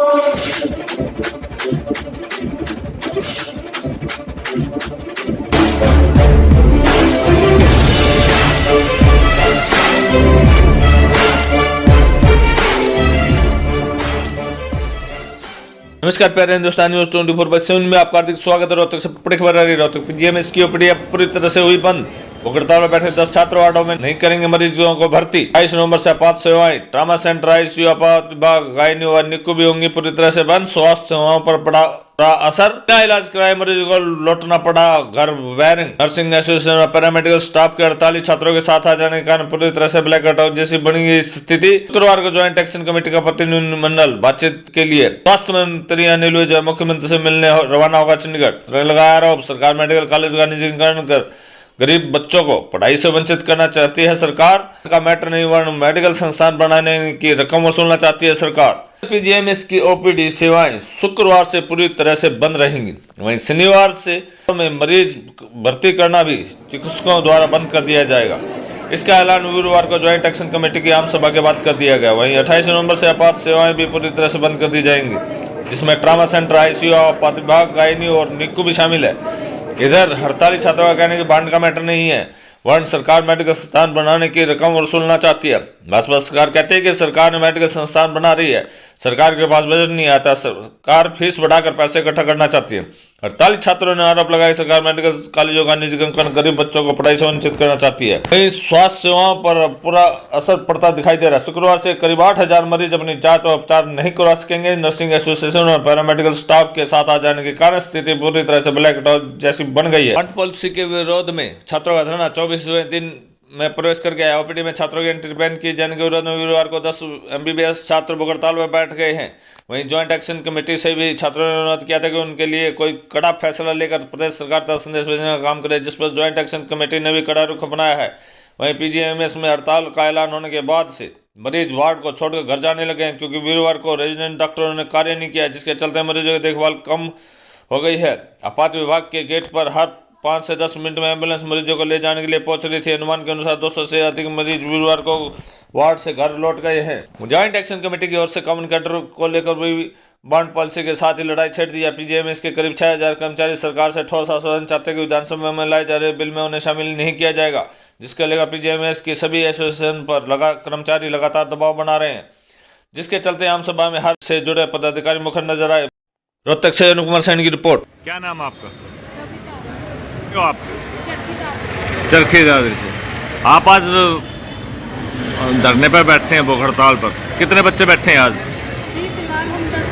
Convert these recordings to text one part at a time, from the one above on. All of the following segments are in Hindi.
नमस्कार प्यारे हिंदुस्तान न्यूज 24/7 में आपका हार्दिक स्वागत है। रोहतक से बड़ी खबर आ रही है। रोहतक पीजीएमएस की ओपीडी पूरी तरह से हुई बंद। हड़ताल में बैठे 10 छात्र वार्डों में नहीं करेंगे मरीजों को भर्ती। 22 नवंबर से आपात सेवाएं, ट्रामा सेंटर, आईसीयू, आपात विभाग, गायनी और निक्कू भी होंगी पूरी तरह से बंद। स्वास्थ्य सेवाओं पर पड़ा असर। बिना इलाज कराए मरीजों को लौटना पड़ा घर। वायरिंग, नर्सिंग एसोसिएशन और पैरामेडिकल स्टाफ के 48 छात्रों के साथ आ जाने के कारण पूरी तरह से ब्लैकआउट जैसी बनी गई स्थिति। शुक्रवार को ज्वाइंट एक्शन कमेटी का प्रतिनिधिमंडल बातचीत के लिए स्वास्थ्य मंत्री अनिल विज मुख्यमंत्री से मिलने रवाना होगा चंडीगढ़। लगाया आरोप, सरकार मेडिकल कॉलेज का निजीकरण कर गरीब बच्चों को पढ़ाई से वंचित करना चाहती है सरकार। का मैटर नहीं, वर्ण मेडिकल संस्थान बनाने की रकम वसूलना चाहती है सरकार। पीजीएमएस की ओपीडी सेवाएं शुक्रवार से पूरी तरह से बंद रहेंगी। वहीं शनिवार से में मरीज भर्ती करना भी चिकित्सकों द्वारा बंद कर दिया जाएगा। इसका ऐलान गुरुवार को ज्वाइंट एक्शन कमेटी की आम सभा के बाद कर दिया गया। वहीं 28 नवंबर से आपात सेवाएं भी पूरी तरह से बंद कर दी जाएंगी, जिसमें ट्रामा सेंटर, आईसीयू, आपात विभाग, गायनी और निक्कू भी शामिल है। इधर हड़ताली छात्रों का कहने की बांड का मैटर नहीं है, वर्ण सरकार मेडिकल संस्थान बनाने की रकम वसूलना चाहती है। भाजपा सरकार कहती है कि सरकार ने मेडिकल संस्थान बना रही है, सरकार के पास बजट नहीं आता, सरकार फीस बढ़ाकर पैसे इकट्ठा करना चाहती है। 48 छात्रों ने आरोप लगाया सरकार मेडिकल कॉलेजों का निजीकरण कर गरीब बच्चों को पढ़ाई से वंचित करना चाहती है। वहीं स्वास्थ्य सेवाओं पर पूरा असर पड़ता दिखाई दे रहा है। शुक्रवार से करीब 8000 मरीज अपनी जांच और उपचार नहीं करवा सकेंगे। नर्सिंग एसोसिएशन और पैरामेडिकल स्टाफ के साथ आ जाने के कारण स्थिति पूरी तरह से ब्लैकआउट जैसी बन गई है। बंद पॉलिसी के विरोध में छात्रों का धरना 24वें दिन में प्रवेश कर गया है। ओपीडी में छात्रों की एंट्री बैन किए जाने के विरोध में गुरुवार को 10 एमबीबीएस छात्र हड़ताल में बैठ गए हैं। वहीं ज्वाइंट एक्शन कमेटी से भी छात्रों ने अनुरोध किया था कि उनके लिए कोई कड़ा फैसला लेकर प्रदेश सरकार तक संदेश भेजने का काम करे, जिस पर ज्वाइंट एक्शन कमेटी ने भी कड़ा रुख अपनाया है। वहीं पीजीएमएस में हड़ताल का ऐलान होने के बाद से मरीज वार्ड को छोड़कर घर जाने लगे हैं, क्योंकि गुरुवार को रेजिडेंट डॉक्टरों ने कार्य नहीं किया, जिसके चलते मरीजों की देखभाल कम हो गई है। आपात विभाग के गेट पर हर 5 से 10 मिनट में एम्बुलेंस मरीजों को ले जाने के लिए पहुंच रही थी। अनुमान के अनुसार 200 से अधिक मरीज गुरुवार को वार्ड से घर लौट गए हैं। ज्वाइंट एक्शन कमेटी की ओर से कम्युनिकेटर को लेकर भी बॉन्ड पॉलिसी के साथ ही लड़ाई छेड़ दी है। पीजीएमएस के करीब 6000 कर्मचारी सरकार से ठोस आश्वासन चाहते हैं कि विधानसभा में लाए जा रहे बिल में उन्हें शामिल नहीं किया जाएगा, जिसके लेकर पीजीएमएस की सभी एसोसिएशन पर कर्मचारी लगातार दबाव बना रहे हैं, जिसके चलते आम सभा में हर से जुड़े पदाधिकारी मुखर नजर आए। रोहतक से अनुप कुमार सैनी की रिपोर्ट। क्या नाम आपका? क्यों आप चरखी दादरी से आप आज धरने पर बैठे हैं, भूख हड़ताल पर? कितने बच्चे बैठे हैं आज? जी फिलहाल हम 10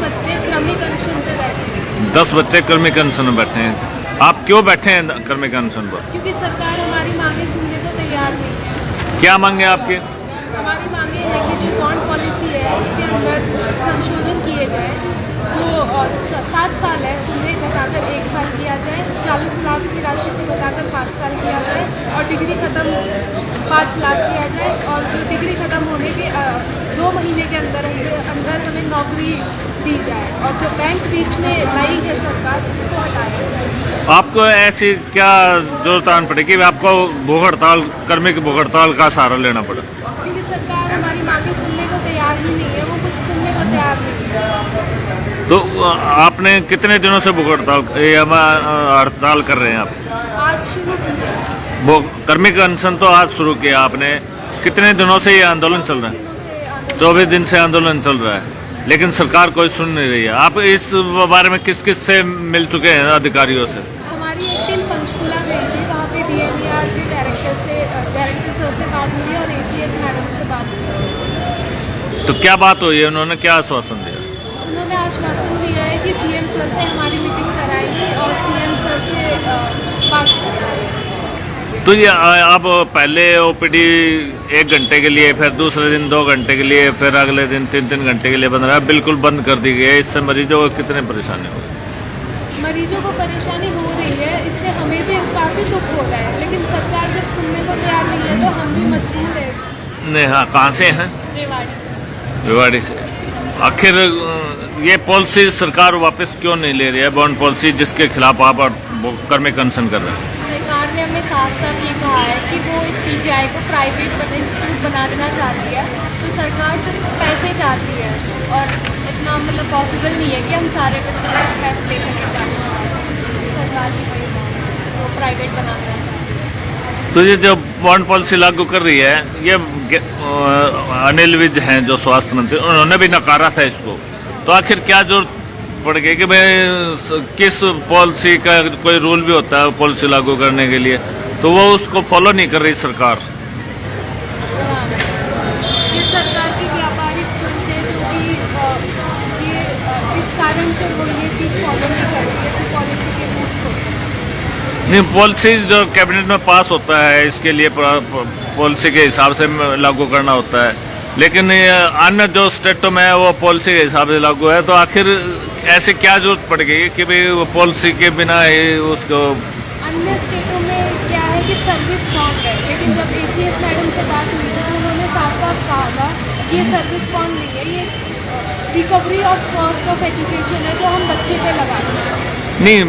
बच्चे क्रमिक अनशन पर बैठे हैं। 10 बच्चे क्रमिक अनशन में बैठे हैं। आप क्यों बैठे हैं क्रमिक अनशन पर? क्योंकि सरकार हमारी मांगे सुनने को तैयार नहीं है। क्या मांगे आपकी? हमारी मांगे है कि जो बॉन्ड पॉलिसी है उसके अंदर संशोधन किए जाए। जो 7 साल है उन्हें घटाकर 1 साल किया जाए, 40 लाख की राशि को घटाकर 5 साल किया जाए, और डिग्री खत्म 5 लाख किया जाए, और जो डिग्री खत्म होने के 2 महीने के अंदर हमें नौकरी दी जाए, और जो बैंक बीच में लाई है सरकार उसको हटाया जाए। आपको ऐसी क्या जरूरत आन पड़ी कि आपको भूख हड़ताल, क्रमिक भूख हड़ताल का सहारा लेना पड़ा? क्योंकि सरकार हमारी मांगे सुनने को तैयार ही नहीं है, वो कुछ सुनने को तैयार नहीं है। तो आपने कितने दिनों से भूख हड़ताल कर रहे हैं आप? आज शुरू किया वो क्रमिक अनशन तो आज शुरू किया आपने। कितने दिनों से ये आंदोलन चल रहा है? 24 दिन से आंदोलन चल रहा है, लेकिन सरकार कोई सुन नहीं रही है। आप इस बारे में किस किस से मिल चुके हैं अधिकारियों से? हमारी एक टीम पंचकुला गई थी, वहाँ पे डीएमईआर के डायरेक्टर से बात हुई और एसीएस मैडम से बात हुई। तो क्या बात हुई है? उन्होंने क्या आश्वासन दिया? उन्होंने आश्वासन दिया है कि सीएम सर से हमारी मीटिंग कराएंगे और सीएम सर से बात कराएंगे। तो ये अब पहले ओपीडी 1 घंटे के लिए, फिर दूसरे दिन 2 घंटे के लिए, फिर अगले दिन 3-3 घंटे के लिए बंद रहा है, बिल्कुल बंद कर दी गई है। इससे मरीजों को कितने परेशानी हो रही? मरीजों को परेशानी हो रही है, इससे हमें भी काफ़ी दुख हो रहा है, लेकिन सरकार जब सुनने को तैयार नहीं है तो हम भी मजबूर है। नहीं, हाँ, कहाँ से हैं? रेवाड़ी से। आखिर ये पॉलिसी सरकार वापस क्यों नहीं ले रही है, बॉन्ड पॉलिसी जिसके खिलाफ आप क्रमिक अनशन कर रहे हैं? सरकार ने हमें साफ साफ ये कहा है कि वो इस पीजीआई को प्राइवेट इंस्टीट्यूट बना देना चाहती है, तो सरकार सिर्फ पैसे चाहती है और इतना मतलब पॉसिबल नहीं है कि हम सारे बच्चों को टेस्ट दे सकें। सरकार की कोई वो प्राइवेट बना देना चाहिए। तो ये जो बॉन्ड पॉलिसी लागू कर रही है, ये अनिल विज हैं जो स्वास्थ्य मंत्री, उन्होंने भी नकारा था इसको। तो आखिर क्या जरूरत पड़ गई कि भाई किस पॉलिसी का कोई रूल भी होता है पॉलिसी लागू करने के लिए, तो वो उसको फॉलो नहीं कर रही सरकार। ये सरकार की व्यापारिक सोच है जो कि ये इस कारण से वो ये चीज़ फॉलो नहीं कर रही है जो पॉलिसी के रूल्स होते हैं। नहीं, पॉलिसी जो कैबिनेट में पास होता है इसके लिए पॉलिसी के हिसाब से लागू करना होता है, लेकिन अन्य जो स्टेटों में है वो पॉलिसी के हिसाब से लागू है। तो आखिर ऐसे क्या जरूरत पड़ गई कि भाई वो पॉलिसी के बिना ही उसको। अन्य स्टेटों में क्या है कि सर्विस बॉन्ड है, लेकिन जब ACS मैडम से बात हुई थी तो उन्होंने साफ साफ कहा था कि ये सर्विस बॉन्ड नहीं है, ये recovery of cost of education है जो हम बच्चे पे लगाते हैं। नहीं,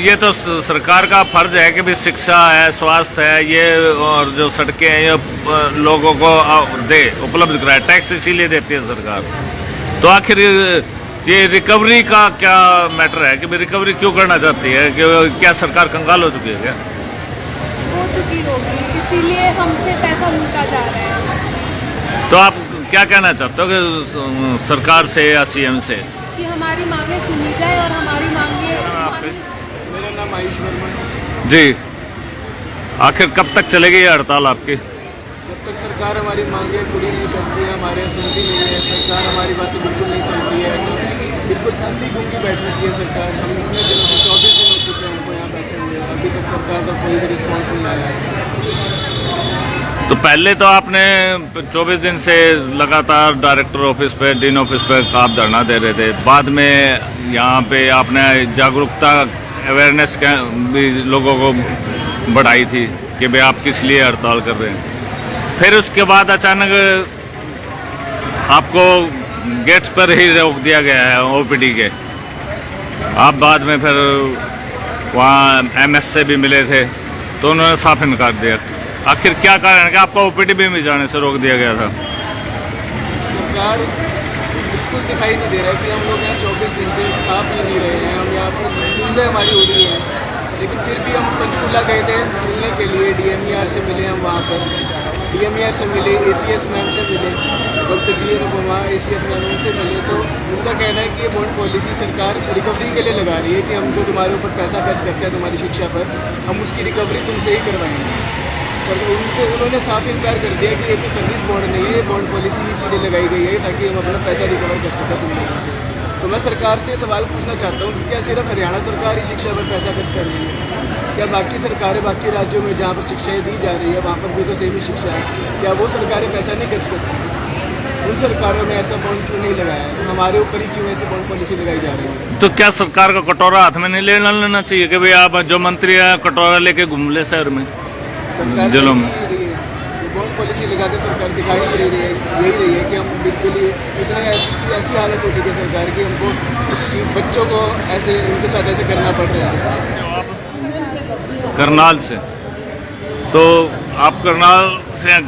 ये तो सरकार का फर्ज है कि भाई शिक्षा है, स्वास्थ्य है, ये और जो सड़कें हैं ये लोगों को दे उपलब्ध कराए, टैक्स इसीलिए देती है सरकार। तो आखिर ये रिकवरी का क्या मैटर है कि भाई रिकवरी क्यों करना चाहती है? कि क्या सरकार कंगाल हो चुकी है क्या? हो चुकी होगी, इसीलिए हमसे पैसा लूटा जा रहा है। तो आप क्या कहना चाहते हो कि सरकार से या CM से कि हमारी मांगे सुनी जाए और हमारी मांगे। मेरा नाम आयुष वर्मा है। जी, आखिर कब तक चलेगी ये हड़ताल आपकी? जब तक सरकार हमारी मांगे पूरी नहीं करती है, हमारे सुनती नहीं है, सरकार हमारी बातें बिल्कुल नहीं सुनती है, बिल्कुल अंधी घूमती बैठ रखी है सरकार। हम इतने दिनों से 24 दिन हो चुके हैं हमको यहाँ बैठे हुए, अभी तक सरकार का कोई भी रिस्पॉन्स नहीं आया है। तो पहले तो आपने 24 दिन से लगातार डायरेक्टर ऑफिस पे, डीन ऑफिस पे आप धरना दे रहे थे। बाद में यहाँ पे आपने जागरूकता अवेयरनेस भी लोगों को बढ़ाई थी कि भाई आप किस लिए हड़ताल कर रहे हैं। फिर उसके बाद अचानक आपको गेट्स पर ही रोक दिया गया है OPD के। आप बाद में फिर वहाँ MS से भी मिले थे तो उन्होंने साफ इनकार दिया। आखिर क्या कारण है कि आपको OPD में जाने से रोक दिया गया था? सरकार बिल्कुल दिखाई नहीं दे रहा है कि हम लोग यहाँ 24 दिन से खा पी नहीं रहे हैं, हम यहाँ पर नींदें हमारी हो रही हैं, लेकिन फिर भी हम पंचकूला गए थे मिलने के लिए। DMER से मिले हम वहाँ पर, DMER से मिले, ACS मैम से मिले, डॉक्टर जी अनुपमा ACS मैम उनसे मिले। तो उनका कहना है कि ये बॉन्ड पॉलिसी सरकार रिकवरी के लिए लगा रही है कि हम जो तुम्हारे ऊपर पैसा खर्च करते हैं तुम्हारी शिक्षा पर, हम उसकी रिकवरी तुमसे ही करवाएंगे। उन्होंने साफ इनकार कर दिया कि ये सर्विस बॉन्ड नहीं है, ये बॉन्ड पॉलिसी इसीलिए लगाई गई है ताकि हम अपना पैसा रिकवर कर सकें तुम लोगों से। तो मैं सरकार से सवाल पूछना चाहता हूँ कि क्या सिर्फ हरियाणा सरकार ही शिक्षा पर पैसा खर्च कर रही है? क्या बाकी सरकारें बाकी राज्यों में जहाँ पर शिक्षाएँ दी जा रही है वहाँ पर भी तो सेम ही शिक्षा है, क्या वो सरकारें पैसा नहीं खर्च करती? उन सरकारों ने ऐसा बॉन्ड क्यों नहीं लगाया है? हमारे ऊपर ही क्यों ऐसी बॉन्ड पॉलिसी लगाई जा रही है? तो क्या सरकार का कटोरा हाथ में नहीं लेना चाहिए कि भाई आप जो मंत्री है कटोरा लेके घूम ले शहर में, सरकार जिलों में? बॉन्ड पॉलिसी लगा के सरकार दिखाई ही रही है, यही रही है कि हम बिल्कुल ही इतने ऐसी हालत हो चुकी है सरकार की हमको कि बच्चों को ऐसे उनके साथ ऐसे करना पड़ रहा है। करनाल से, तो आप करनाल से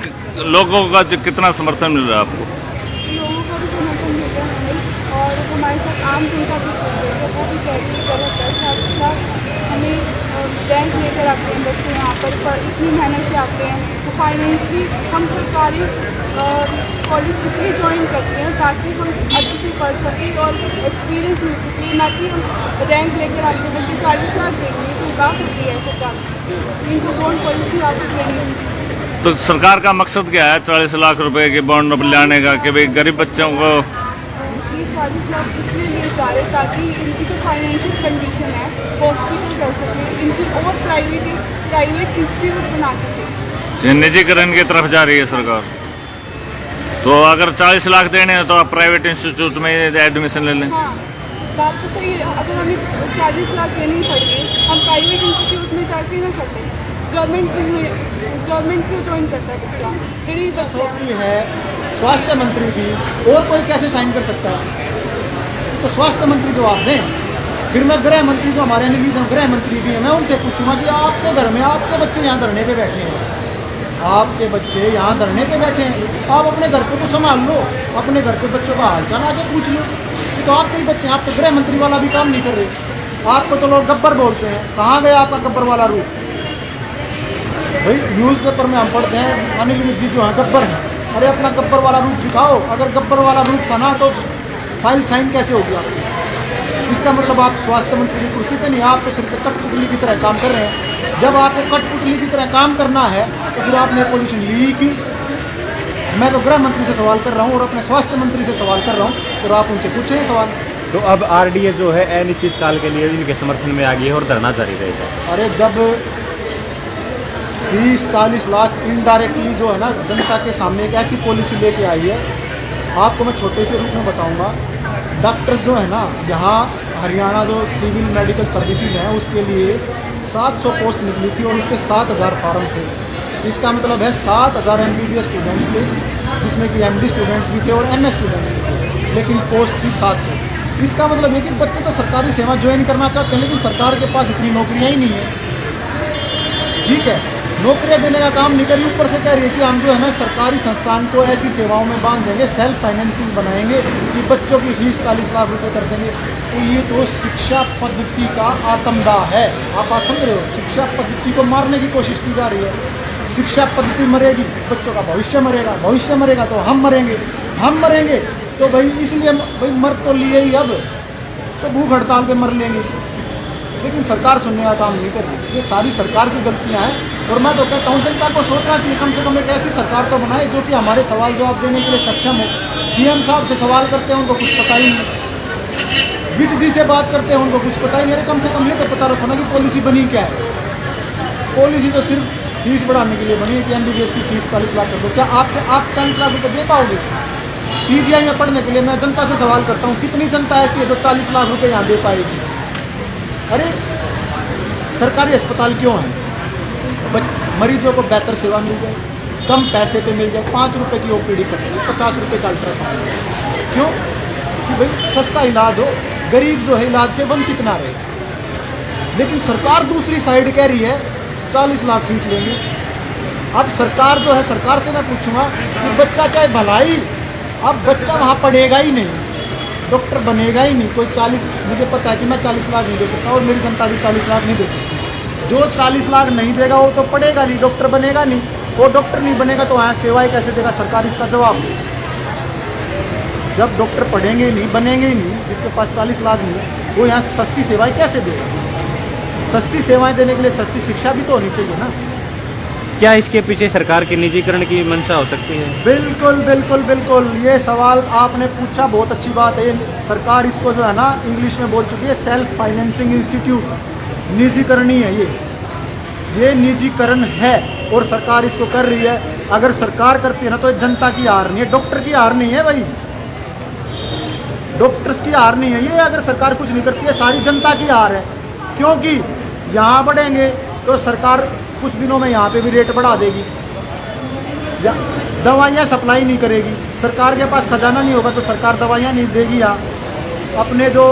लोगों का कितना समर्थन मिल रहा है आपको? लोगों को भी समर्थन मिल रहा है और हमारे साथ आम जनता भी चल रही है, वो भी कह रही है गलत है। 40 लाख हमें बैंक लेकर आते हैं बच्चे यहाँ पर इतनी मेहनत से आते हैं, तो फाइनेंशली हम सरकारी कॉलेज इसलिए ज्वाइन करते हैं ताकि हम अच्छे से पढ़ सकें और एक्सपीरियंस मिल सके, ना कि हम रैंक लेकर आते हैं। बच्चे 40 लाख देंगे तो क्या करती है सरकार? इनको बॉन्ड पॉलिसी वापस लेनी है। तो सरकार का मकसद क्या है 40 लाख रुपए के बॉन्ड लाने का कि भाई गरीब बच्चों को? 40 लाख इसलिए लिए जा रहे ताकि इनकी जो फाइनेंशियल कंडीशन है हॉस्पिटल कर सके, इनकी और प्राइवेट इंस्टीट्यूट बना सके। निजीकरण की तरफ जा रही है सरकार। तो अगर 40 लाख देने हैं तो आप प्राइवेट इंस्टीट्यूट में एडमिशन ले लें। हाँ, बात तो सही है। अगर हमें 40 लाख देने ही पड़ेंगे, हम प्राइवेट इंस्टीट्यूट में जाके ना कर लें। गवर्नमेंट क्यों ज्वाइन करता है बच्चा? गरीब बच्चा है, स्वास्थ्य मंत्री भी, और कोई कैसे साइन कर सकता है? तो स्वास्थ्य मंत्री जवाब दें। फिर मैं गृह मंत्री जो हमारे निवीजन गृह मंत्री भी हैं, मैं उनसे पूछूंगा कि आपके घर में आपके बच्चे यहाँ धरने पे बैठे हैं, आपके बच्चे यहाँ धरने पे बैठे हैं, आप अपने घर को तो संभाल लो, अपने घर के बच्चों का हालचाल आके पूछ लो। बाकी तो आपके ही बच्चे हैं, आप तो गृह मंत्री वाला भी काम नहीं कर रहे। आपको तो लोग गब्बर बोलते हैं, कहाँ गया आपका गब्बर वाला रूप? भाई न्यूज़पेपर में हम पढ़ते हैं अनिल विज जी जो है गब्बर हैं। अरे अपना गब्बर वाला रूप दिखाओ। अगर गब्बर वाला रूप था ना तो फाइल साइन कैसे होगी आपकी? इसका मतलब आप स्वास्थ्य मंत्री की कुर्सी पे नहीं, आप तो सिर्फ कठपुतली की तरह काम कर रहे हैं। जब आपको कठपुतली की तरह काम करना है तो फिर आपने पोजीशन ली की। मैं तो गृह मंत्री से सवाल कर रहा हूँ और अपने स्वास्थ्य मंत्री से सवाल कर रहा हूँ, और आप उनसे पूछे सवाल। तो अब आरडीए जो है अनिश्चित काल के लिए इनके समर्थन में आ गई है और धरना जारी रहेगा। अरे जब 30-40 लाख इनडायरेक्टली जो है ना जनता के सामने एक ऐसी पॉलिसी लेके आई है, आपको मैं छोटे से रूप में बताऊंगा। डॉक्टर्स जो है ना यहाँ हरियाणा जो सिविल मेडिकल सर्विसेज हैं उसके लिए 700 पोस्ट निकली थी और उसके 7000 फार्म थे। इसका मतलब है 7000 MBBS स्टूडेंट्स थे, जिसमें कि MD स्टूडेंट्स भी थे और MS स्टूडेंट्स भी थे, लेकिन पोस्ट थी 700। इसका मतलब है कि बच्चे तो सरकारी सेवा ज्वाइन करना चाहते हैं, लेकिन सरकार के पास इतनी नौकरियाँ ही नहीं है। ठीक है, नौकरियाँ देने का काम नहीं करी, ऊपर से कह रही है कि हम जो है ना सरकारी संस्थान को ऐसी सेवाओं में बांध देंगे, सेल्फ फाइनेंसिंग बनाएंगे कि बच्चों की फीस 40 लाख रुपए कर देंगे। तो ये तो शिक्षा पद्धति का आत्मदाह है। आप बात समझ रहे हो? शिक्षा पद्धति को मारने की कोशिश की जा रही है। शिक्षा पद्धति मरेगी, बच्चों का भविष्य मरेगा, भविष्य मरेगा तो हम मरेंगे, हम मरेंगे तो भाई इसलिए भाई मर तो लिए ही, अब तो भूख हड़ताल पे मर लेंगे। लेकिन सरकार सुनने का काम नहीं कर रही। ये सारी सरकार की गलतियां हैं और मैं तो कहता हूँ जनता को सोचना चाहिए, कम से कम एक ऐसी सरकार तो बनाए जो कि हमारे सवाल जवाब देने के लिए सक्षम हो। CM साहब से सवाल करते हैं उनको कुछ पता ही नहीं, विज जी से बात करते हैं उनको कुछ पता ही नहीं। अरे कम से कम ये तो पता रखो ना कि पॉलिसी बनी क्या है। पॉलिसी तो सिर्फ फीस बढ़ाने के लिए बनी है कि MBBS की फीस 40 लाख कर दो। क्या आप 40 लाख रुपये दे पाओगे? PGI में पढ़ने के लिए मैं जनता से सवाल करता हूँ, कितनी जनता ऐसी है जो 40 लाख रुपये यहाँ दे पाएगी? अरे सरकारी अस्पताल क्यों है? मरीजों को बेहतर सेवा मिल जाए, कम पैसे पे मिल जाए, 5 रुपये की OPD पर्ची, 50 रुपये का अल्ट्रासाउंड। क्यों? कि भाई सस्ता इलाज हो, गरीब जो है इलाज से वंचित ना रहे। लेकिन सरकार दूसरी साइड कह रही है 40 लाख फीस लेंगे। अब सरकार जो है, सरकार से मैं पूछूंगा कि बच्चा चाहे भलाई, अब बच्चा वहाँ पढ़ेगा ही नहीं, डॉक्टर बनेगा ही नहीं कोई। 40 मुझे पता है कि मैं 40 लाख नहीं दे सकता और मेरी जनता भी 40 लाख नहीं दे सकती। जो 40 लाख नहीं देगा वो तो पढ़ेगा नहीं, डॉक्टर बनेगा नहीं। वो डॉक्टर नहीं बनेगा तो वहाँ सेवाएं कैसे देगा सरकार? इसका जवाब दे। जब डॉक्टर पढ़ेंगे ही नहीं, बनेंगे ही नहीं, जिसके पास 40 लाख नहीं है, वो यहाँ सस्ती सेवाएं कैसे देगा? सस्ती सेवाएं देने के लिए सस्ती शिक्षा भी तो होनी चाहिए ना। क्या इसके पीछे सरकार की निजीकरण की मंशा हो सकती है? बिल्कुल बिल्कुल बिल्कुल, ये सवाल आपने पूछा, बहुत अच्छी बात है। सरकार इसको जो है ना इंग्लिश में बोल चुकी है सेल्फ फाइनेंसिंग इंस्टीट्यूट। निजीकरण ही है ये निजीकरण है और सरकार इसको कर रही है। अगर सरकार करती है ना तो जनता की हार नहीं है, डॉक्टर की हार नहीं है भाई, डॉक्टर्स की हार नहीं है ये। अगर सरकार कुछ नहीं करती है सारी जनता की हार है, क्योंकि यहाँ बढ़ेंगे तो सरकार कुछ दिनों में यहाँ पे भी रेट बढ़ा देगी, दवाइयाँ सप्लाई नहीं करेगी। सरकार के पास खजाना नहीं होगा तो सरकार दवाइयाँ नहीं देगी। या अपने जो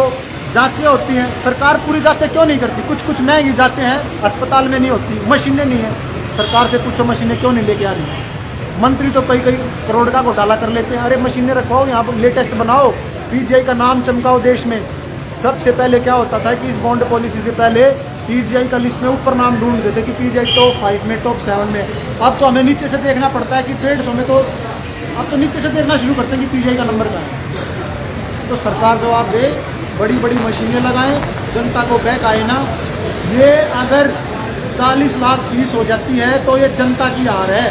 जांचें होती हैं, सरकार पूरी जांचें क्यों नहीं करती? कुछ महंगी जांचें हैं अस्पताल में नहीं होती, मशीनें नहीं हैं। सरकार से पूछो मशीनें क्यों नहीं लेके आ रही? मंत्री तो कई करोड़ का घोटाला कर लेते हैं। अरे मशीनें रखवाओ, यहाँ पर लेटेस्ट बनाओ, PGI का नाम चमकाओ देश में। सबसे पहले क्या होता था कि इस बॉन्ड पॉलिसी से पहले PGI का लिस्ट में ऊपर नाम ढूंढ देते कि PGI टॉप 5 में, टॉप 7 में। अब तो हमें नीचे से देखना पड़ता है कि 150 में, तो अब तो नीचे से देखना शुरू करते हैं कि PGI का नंबर क्या है। तो सरकार जवाब दे, बड़ी बड़ी मशीनें लगाएं, जनता को बैक आए ना। ये अगर 40 लाख फीस हो जाती है तो ये जनता की हार है।